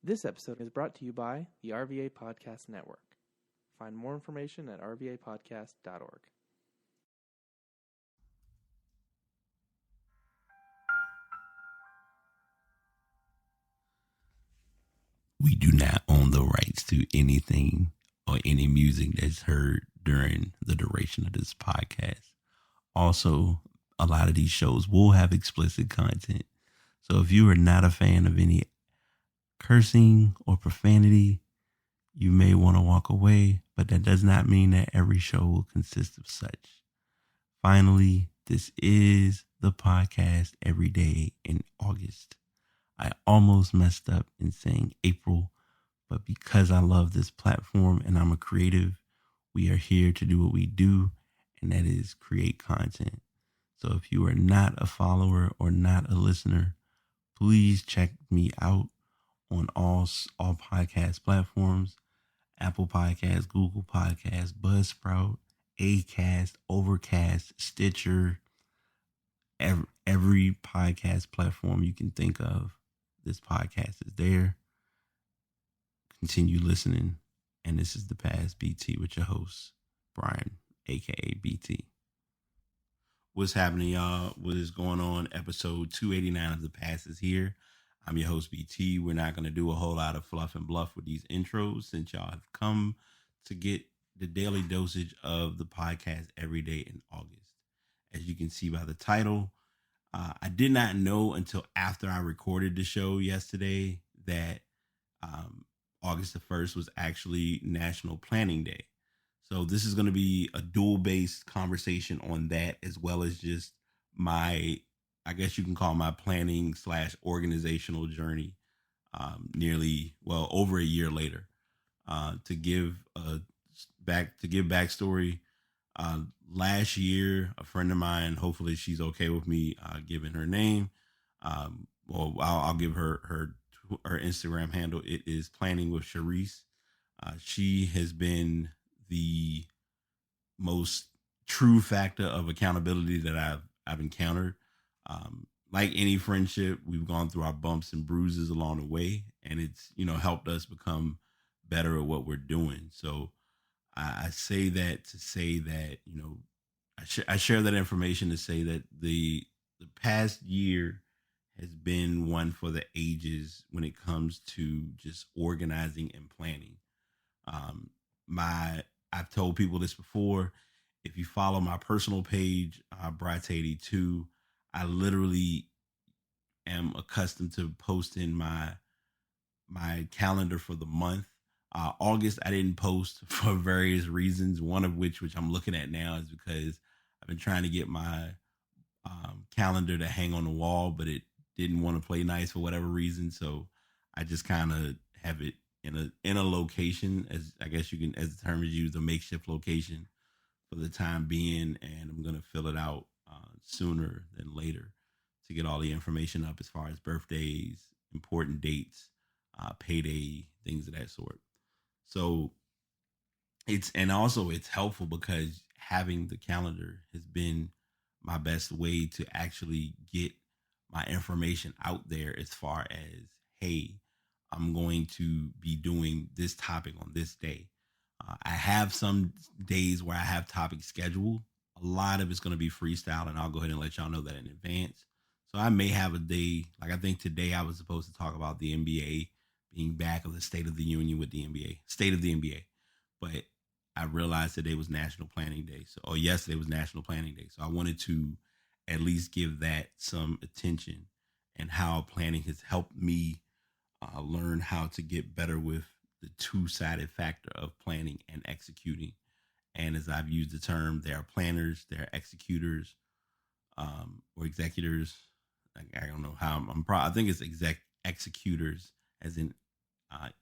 This episode is brought to you by the RVA Podcast Network. Find more information at rvapodcast.org. We do not own the rights to anything or any music that's heard during the duration of this podcast. Also, a lot of these shows will have explicit content. So if you are not a fan of any cursing or profanity, you may want to walk away, but that does not mean that every show will consist of such. Finally, this is the podcast every day in August. I almost messed up in saying April, but because I love this platform and I'm a creative, we are here to do what we do, and that is create content. So if you are not a follower or not a listener, please check me out on all podcast platforms: Apple Podcasts, Google Podcasts, Buzzsprout, Acast, Overcast, Stitcher, every podcast platform you can think of. This podcast is there. Continue listening. And this is The Past BT with your host, Brian, aka BT. What's happening, y'all? What is going on? Episode 289 of The Past is here. I'm your host, BT. We're not going to do a whole lot of fluff and bluff with these intros since y'all have come to get the daily dosage of the podcast every day in August. As you can see by the title, I did not know until after I recorded the show yesterday that August the 1st was actually National Planning Day. So this is going to be a dual-based conversation on that, as well as just my, I guess you can call my planning / organizational journey over a year later. To give backstory, last year, a friend of mine, hopefully she's okay with me giving her name. I'll give her Instagram handle. It is Planning with Sharice. She has been the most true factor of accountability that I've encountered. Like any friendship, we've gone through our bumps and bruises along the way, and it's helped us become better at what we're doing. So I say that to say that I share that information to say that the past year has been one for the ages when it comes to just organizing and planning. I've told people this before. If you follow my personal page, Bright82, I literally am accustomed to posting my calendar for the month. August, I didn't post for various reasons. One of which I'm looking at now, is because I've been trying to get my calendar to hang on the wall, but it didn't want to play nice for whatever reason. So I just kind of have it in a location, as I guess you can, as the term is used, a makeshift location for the time being, and I'm gonna fill it out sooner than later to get all the information up as far as birthdays, important dates, payday, things of that sort. So it's helpful because having the calendar has been my best way to actually get my information out there as far as, hey, I'm going to be doing this topic on this day. I have some days where I have topics scheduled. A lot of it's going to be freestyle, and I'll go ahead and let y'all know that in advance. So I may have a day, like I think today I was supposed to talk about the NBA being back, of the State of the Union with the NBA, State of the NBA. But I realized today was National Planning Day. Yesterday was National Planning Day. So I wanted to at least give that some attention, and how planning has helped me learn how to get better with the two-sided factor of planning and executing. And as I've used the term, there are planners, there are executors, or executors. I don't know how I think it's executors, as in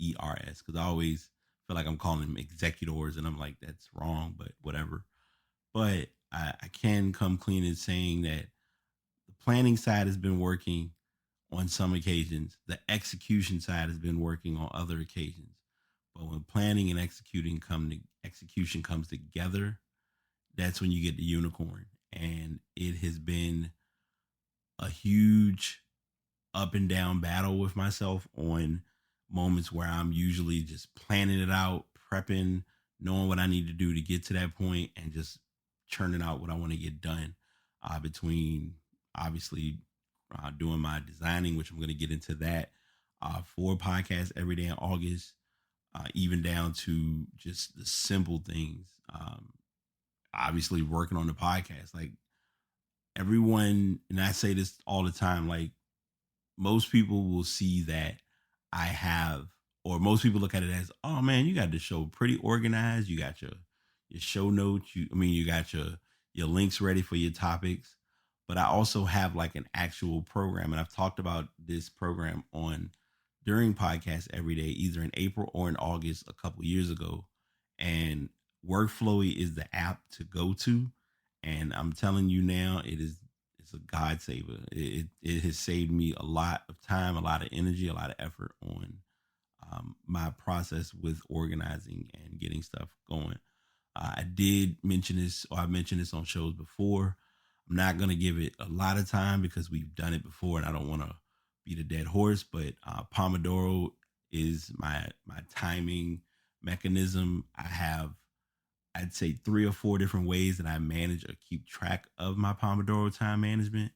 ERS, because I always feel like I'm calling them executors, and I'm like, that's wrong, but whatever. But I can come clean in saying that the planning side has been working on some occasions. The execution side has been working on other occasions. But when planning and execution comes together, that's when you get the unicorn. And it has been a huge up and down battle with myself on moments where I'm usually just planning it out, prepping, knowing what I need to do to get to that point, and just churning out what I want to get done. Between obviously doing my designing, which I'm going to get into that for podcast every day in August, even down to just the simple things. Obviously, working on the podcast, like everyone, and I say this all the time, like most people will see that I have, or most people look at it as, oh man, you got the show pretty organized. You got your show notes. You got your links ready for your topics. But I also have like an actual program, and I've talked about this program on during podcast every day, either in April or in August a couple years ago. And Workflowy is the app to go to, and I'm telling you now, it's a God saver. It has saved me a lot of time, a lot of energy, a lot of effort on my process with organizing and getting stuff going. I did mention this, or I mentioned this on shows before. I'm not going to give it a lot of time because we've done it before, and I don't want to beat a dead horse. But Pomodoro is my timing mechanism. I have, I'd say, 3 or 4 different ways that I manage or keep track of my Pomodoro time management.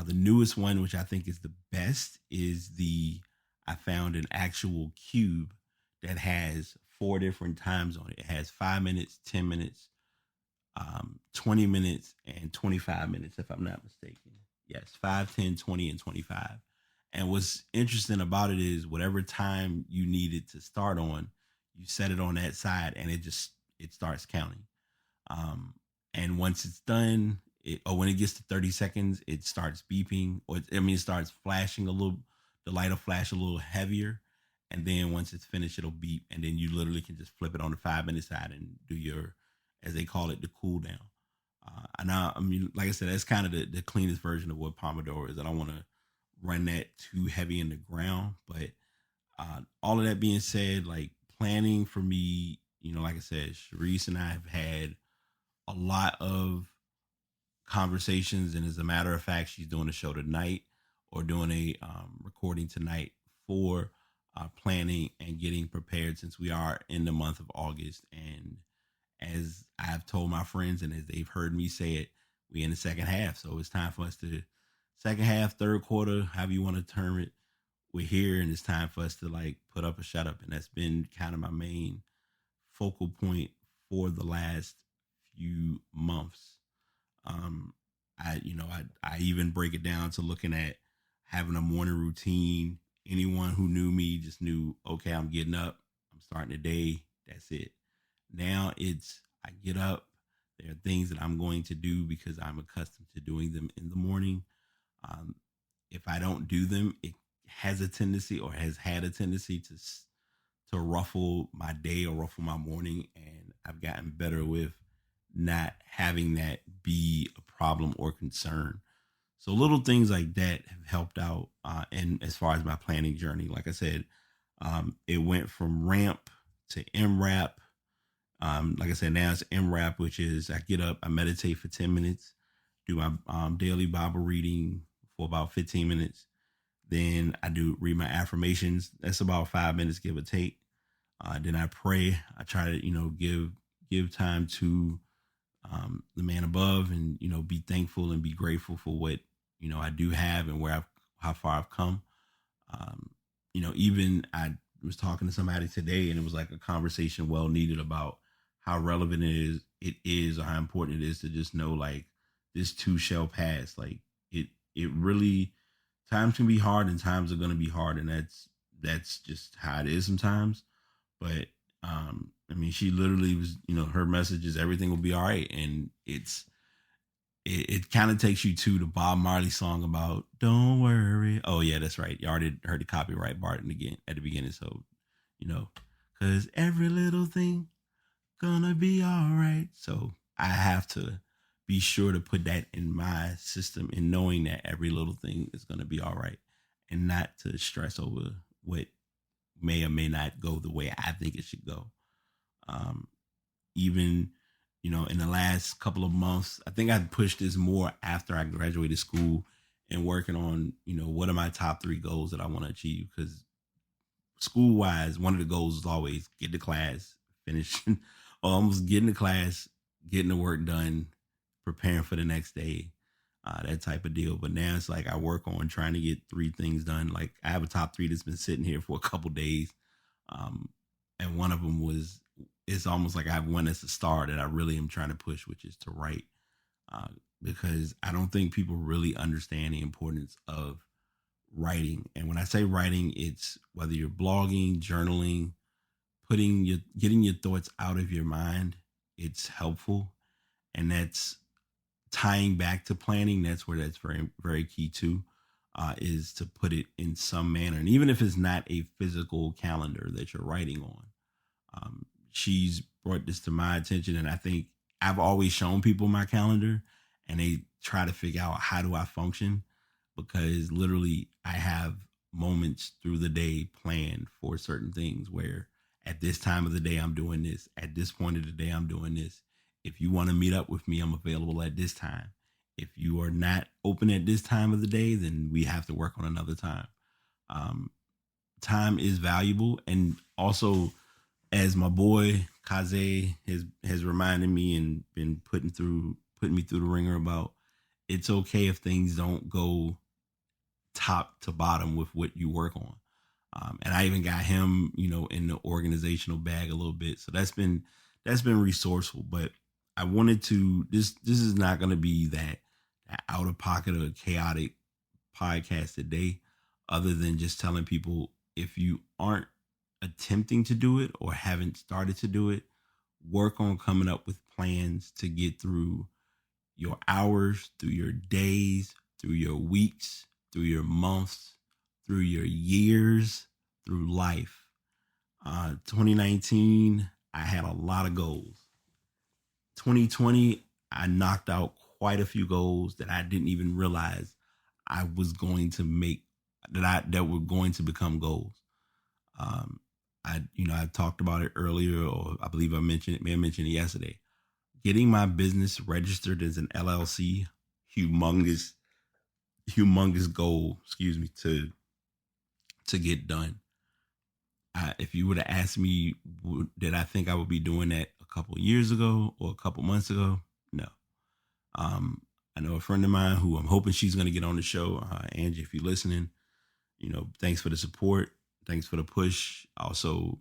The newest one, which I think is the best, is I found an actual cube that has 4 different times on it. It has 5 minutes, 10 minutes, 20 minutes, and 25 minutes, if I'm not mistaken. Yes, 5, 10, 20, and 25. And what's interesting about it is whatever time you need it to start on, you set it on that side, and it starts counting. And once it's done, when it gets to 30 seconds, it starts beeping, it starts flashing a little. The light will flash a little heavier, and then once it's finished, it'll beep, and then you literally can just flip it on the 5-minute side and do your, as they call it, the cool down. Like I said, that's kind of the cleanest version of what Pomodoro is. I don't want to run that too heavy in the ground, but all of that being said, like planning for me, like I said, Sharice and I have had a lot of conversations, and as a matter of fact, she's doing a show tonight, or doing a recording tonight for planning and getting prepared, since we are in the month of August. And as I've told my friends, and as they've heard me say it, we in the second half. So it's time for us to, second half, third quarter, however you want to term it, we're here, and it's time for us to like put up or shut up. And that's been kind of my main focal point for the last few months. I even break it down to looking at having a morning routine. Anyone who knew me just knew, okay, I'm getting up, I'm starting the day, that's it. Now I get up, there are things that I'm going to do because I'm accustomed to doing them in the morning. If I don't do them, it has a tendency, or has had a tendency, to ruffle my day or ruffle my morning. And I've gotten better with not having that be a problem or concern. So little things like that have helped out. And as far as my planning journey, like I said, it went from ramp to MRAP. Like I said, now it's MRAP, which is I get up, I meditate for 10 minutes, do my daily Bible reading for about 15 minutes. Then I read my affirmations. That's about 5 minutes, give or take. Then I pray. I try to, give time to the man above, and, be thankful and be grateful for what, I do have, and how far I've come. Even I was talking to somebody today, and it was like a conversation well needed about how relevant it is, or how important it is to just know, like, this too shall pass. Like it really, times can be hard, and times are going to be hard. And that's just how it is sometimes. But, she literally was, her message is everything will be all right. And it kind of takes you to the Bob Marley song about don't worry. Oh yeah, that's right. You already heard the copyright part again at the beginning. So, cause every little thing gonna be all right. So I have to be sure to put that in my system, in knowing that every little thing is gonna be all right, and not to stress over what may or may not go the way I think it should go. Even, in the last couple of months, I think I pushed this more after I graduated school, and working on, what are my top 3 goals that I want to achieve? Because school wise, one of the goals is always get to class, finish, or almost getting to class, getting the work done, preparing for the next day, that type of deal. But now it's like I work on trying to get 3 things done. Like I have a top 3 that's been sitting here for a couple days, and one of them was, it's almost like I have one that's a star that I really am trying to push, which is to write, uh, because I don't think people really understand the importance of writing. And when I say writing, it's whether you're blogging, journaling, getting your thoughts out of your mind. It's helpful, and that's tying back to planning. That's where that's very very key too, is to put it in some manner, and even if it's not a physical calendar that you're writing on. She's brought this to my attention, and I think I've always shown people my calendar, and they try to figure out how do I function, because literally I have moments through the day planned for certain things where at this time of the day I'm doing this, at this point of the day I'm doing this. If you want to meet up with me, I'm available at this time. If you are not open at this time of the day, then we have to work on another time. Um, Time is valuable, and also, as my boy Kaze has reminded me and been putting me through the ringer about, it's okay if things don't go top to bottom with what you work on. And I even got him, in the organizational bag a little bit. So that's been resourceful. But I wanted to, this is not going to be that out of pocket or chaotic podcast today, other than just telling people, if you aren't attempting to do it or haven't started to do it, work on coming up with plans to get through your hours, through your days, through your weeks, through your months, through your years, through life. 2019, I had a lot of goals. 2020, I knocked out quite a few goals that I didn't even realize I was going to make, that were going to become goals. I talked about it earlier, or I believe may have mentioned it yesterday. Getting my business registered as an LLC, humongous goal, to get done. If you would have asked me, did I think I would be doing that a couple of years ago or a couple months ago? No. I know a friend of mine who I'm hoping she's going to get on the show. Angie, if you're listening, thanks for the support. Thanks for the push. Also,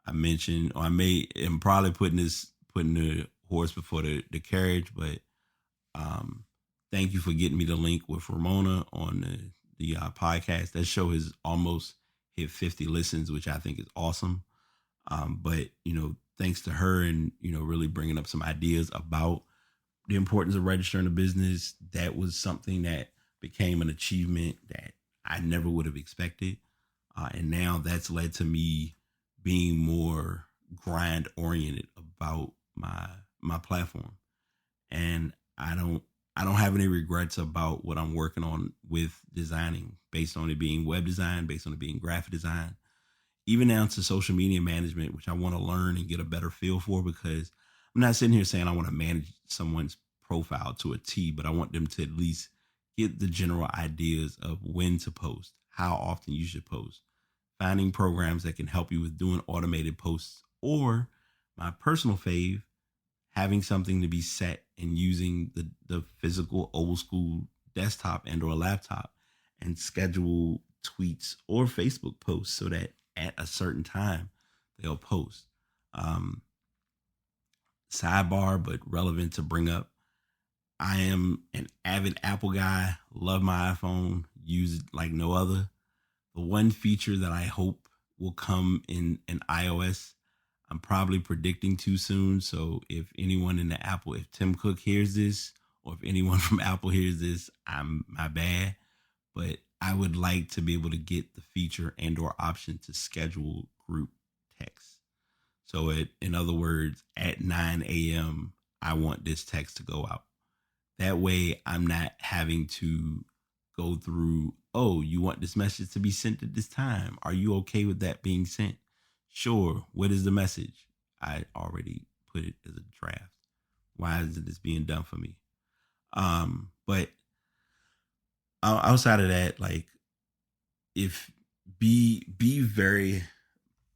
I mentioned, or am probably putting the horse before the carriage, but thank you for getting me the link with Ramona on the podcast. That show has almost hit 50 listens, which I think is awesome. But thanks to her and really bringing up some ideas about the importance of registering a business, that was something that became an achievement that I never would have expected. And now that's led to me being more grind oriented about my platform. And I don't have any regrets about what I'm working on with designing, based on it being web design, based on it being graphic design, even down to social media management, which I want to learn and get a better feel for, because I'm not sitting here saying I want to manage someone's profile to a T, but I want them to at least get the general ideas of when to post, how often you should post, finding programs that can help you with doing automated posts, or my personal fave, having something to be set and using the physical old school desktop and or laptop and schedule tweets or Facebook posts so that at a certain time they'll post. Sidebar, but relevant to bring up, I am an avid Apple guy, love my iPhone, use it like no other. The one feature that I hope will come in an iOS, I'm probably predicting too soon. So if anyone in the Apple, if Tim Cook hears this, or if anyone from Apple hears this, my bad. But I would like to be able to get the feature and or option to schedule group text. So in other words, at 9 a.m., I want this text to go out. That way I'm not having to go through, oh, you want this message to be sent at this time. Are you okay with that being sent? Sure. What is the message? I already put it as a draft. Why is this being done for me? But outside of that, like, if be very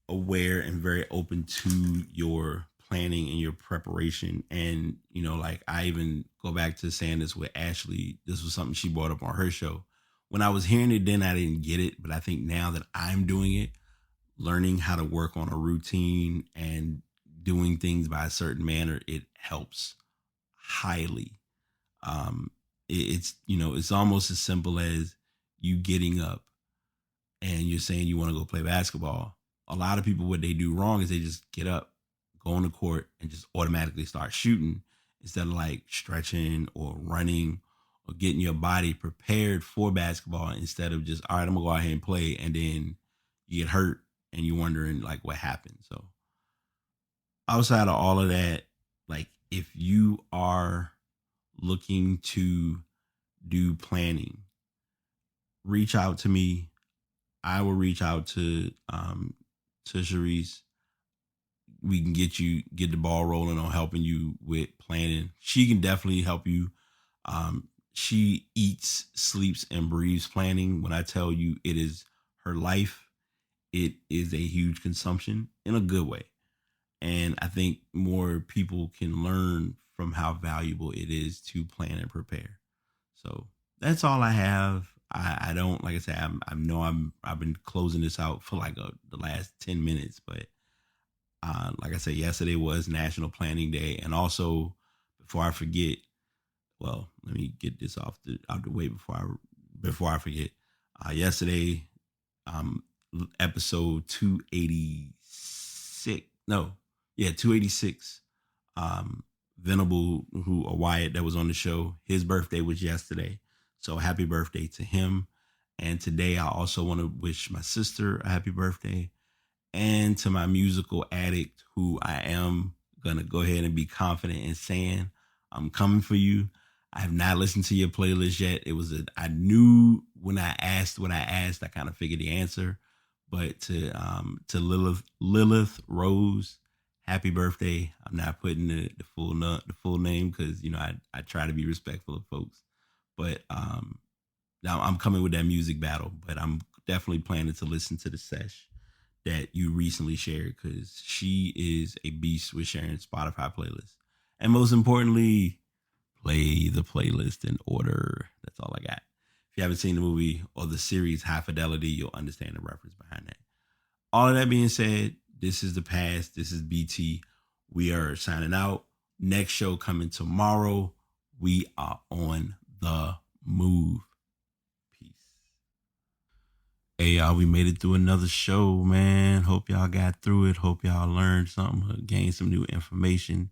aware and very open to your planning and your preparation. And like, I even go back to saying this with Ashley. This was something she brought up on her show. When I was hearing it then, I didn't get it, but I think now that I'm doing it, learning how to work on a routine and doing things by a certain manner, it helps highly. It's almost as simple as you getting up and you're saying you want to go play basketball. A lot of people, what they do wrong is they just get up, go on the court, and just automatically start shooting instead of like stretching or running or getting your body prepared for basketball, instead of just, all right, I'm gonna go out here and play, and then you get hurt and you're wondering like what happened. So outside of all of that, like, if you are looking to do planning, reach out to me. I will reach out to Sharice. We can get the ball rolling on helping you with planning. She can definitely help you. She eats, sleeps, and breathes planning. When I tell you it is her life, it is a huge consumption in a good way. And I think more people can learn from how valuable it is to plan and prepare. So that's all I have. I don't, like I said, I've been closing this out for like the last 10 minutes, but like I said, yesterday was National Planning Day. And also, before I forget, well, let me get this out the way before I forget. Yesterday, episode 286. No, yeah, 286. Venable, Wyatt, that was on the show, his birthday was yesterday. So happy birthday to him. And today I also want to wish my sister a happy birthday. And to my musical addict, who I am going to go ahead and be confident in saying, I'm coming for you. I have not listened to your playlist yet. I knew when I asked what I asked, I kind of figured the answer. But to Lilith Rose, happy birthday. I'm not putting the full name because, I try to be respectful of folks. But now I'm coming with that music battle. But I'm definitely planning to listen to the sesh that you recently shared, because she is a beast with sharing Spotify playlists. And most importantly, play the playlist in order. That's all I got. If you haven't seen the movie or the series High Fidelity, you'll understand the reference behind that. All of that being said, this is the past. This is BT. We are signing out. Next show coming tomorrow. We are on the move. Peace. Hey, y'all, we made it through another show, man. Hope y'all got through it. Hope y'all learned something, gained some new information,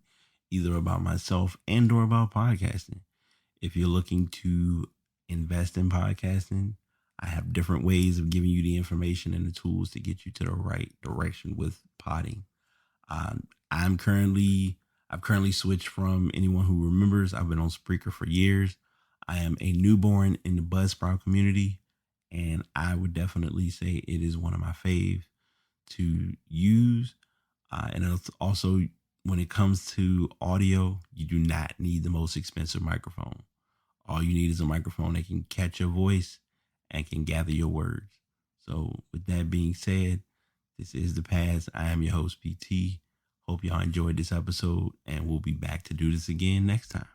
either about myself and or about podcasting. If you're looking to invest in podcasting, I have different ways of giving you the information and the tools to get you to the right direction with podding. I've currently switched from anyone who remembers. I've been on Spreaker for years. I am a newborn in the Buzzsprout community, and I would definitely say it is one of my faves to use. And it's also, when it comes to audio, you do not need the most expensive microphone. All you need is a microphone that can catch your voice and can gather your words. So with that being said, this is The Past. I am your host, PT. Hope y'all enjoyed this episode, and we'll be back to do this again next time.